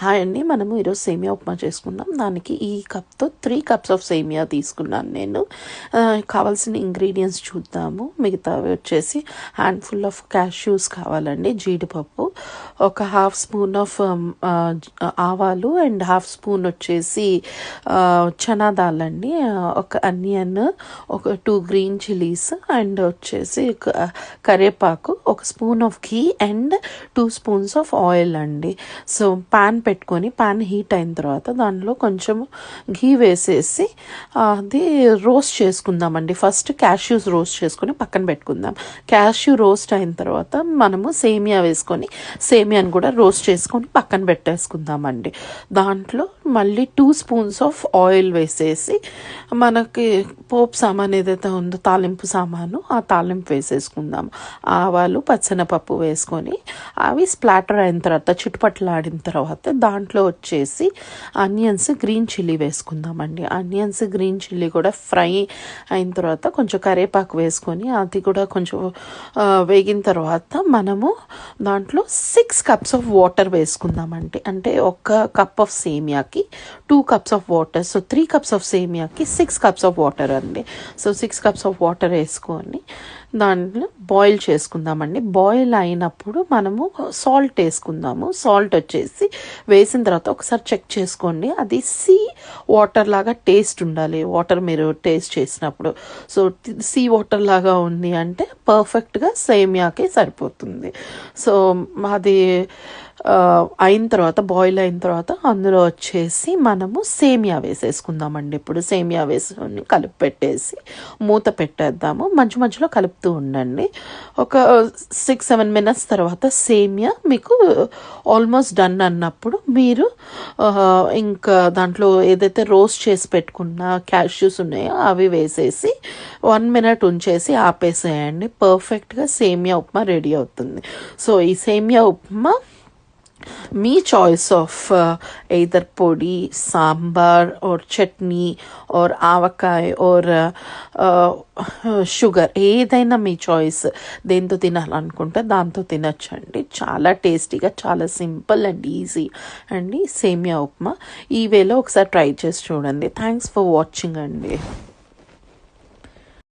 Hi అండి, మనము ఈరోజు సేమియా ఉప్మా చేసుకుందాం. దానికి ఈ కప్తో 3 కప్స్ ఆఫ్ సేమియా తీసుకున్నాను నేను. కావాల్సిన ఇంగ్రీడియంట్స్ చూద్దాము. మిగతావి వచ్చేసి హ్యాండ్ఫుల్ ఆఫ్ క్యాష్యూస్ కావాలండి, జీడిపప్పు, ఒక హాఫ్ స్పూన్ ఆఫ్ ఆవాలు అండ్ హాఫ్ స్పూన్ వచ్చేసి చనా దాల్ అండి, ఒక అనియన్, ఒక 2 గ్రీన్ చిల్లీస్ అండ్ వచ్చేసి కరివేపాకు, ఒక spoon of ghee and 2 spoons of oil అండి. సో పాన్ పెట్టుకొని పాన్ హీట్ అయిన తర్వాత దానిలో కొంచెం ఘీ వేసేసి అది రోస్ట్ చేసుకుందామండి. ఫస్ట్ క్యాష్యూస్ రోస్ట్ చేసుకొని పక్కన పెట్టుకుందాం. క్యాష్యూ రోస్ట్ అయిన తర్వాత మనము సేమియా వేసుకొని సేమియాని కూడా రోస్ట్ చేసుకొని పక్కన పెట్టేసుకుందామండి. దాంట్లో మళ్ళీ 2 స్పూన్స్ ఆఫ్ ఆయిల్ వేసేసి మనకి పోపు సామాన్ ఏదైతే ఉందో తాలింపు సామాను, ఆ తాలింపు వేసేసుకుందాం. ఆవాలు, పచ్చెనపప్పు వేసుకొని అవి స్ప్లాటర్ అయిన తర్వాత చిటుపట్లాడిన తర్వాత దాంట్లో వచ్చేసి ఆనియన్స్, గ్రీన్ చిల్లీ వేసుకుందామండి. ఆనియన్స్, గ్రీన్ చిల్లీ కూడా ఫ్రై అయిన తర్వాత కొంచెం కరివేపాకు వేసుకొని అది కూడా కొంచెం వేగిన తర్వాత మనము దాంట్లో 6 కప్స్ ఆఫ్ వాటర్ వేసుకుందామండి. అంటే ఒక కప్ ఆఫ్ సేమియాకి 2 cups of water, so 3 cups of సేమియాకి 6 కప్స్ ఆఫ్ వాటర్ అండి. సో 6 కప్స్ ఆఫ్ వాటర్ వేసుకొని దాంట్లో బాయిల్ చేసుకుందామండి. బాయిల్ అయినప్పుడు మనము సాల్ట్ వేసుకుందాము. సాల్ట్ వచ్చేసి వేసిన తర్వాత ఒకసారి చెక్ చేసుకోండి, అది వాటర్ లాగా టేస్ట్ ఉండాలి. వాటర్ మీరు టేస్ట్ చేసినప్పుడు సో వాటర్ లాగా ఉంది అంటే పర్ఫెక్ట్గా సేమియాకి సరిపోతుంది. సో అది అయిన తర్వాత బాయిల్ అయిన తర్వాత అందులో వచ్చేసి మనము సేమియా వేసేసుకుందామండి. ఇప్పుడు సేమియా వేసుకొని కలిపి పెట్టేసి మూత పెట్టేద్దాము. మధ్య మధ్యలో కలుపుతూ ఉండండి. ఒక 6-7 మినిట్స్ తర్వాత సేమియా మీకు ఆల్మోస్ట్ డన్ అన్నప్పుడు మీరు ఇంకా దాంట్లో ఏదైతే రోస్ట్ చేసి పెట్టుకున్న క్యాష్యూస్ ఉన్నాయో అవి వేసేసి 1 మినిట్ ఉంచేసి ఆపేసేయండి. పర్ఫెక్ట్గా సేమియా ఉప్మా రెడీ అవుతుంది. సో ఈ సేమియా ఉప్మా మీ చాయిస్ ఆఫ్ ఎయిదర్ పొడి, sambar or chutney or avakaya or sugar, ఏదైనా మీ చాయిస్. దేంతో తినాలనుకుంటే దాంతో తినచ్చండి. చాలా టేస్టీగా, చాలా సింపుల్ అండ్ ఈజీ అండి సేమియా ఉప్మా. ఈ వేలో ఒకసారి ట్రై చేసి చూడండి. థ్యాంక్స్ ఫర్ వాచింగ్ అండి.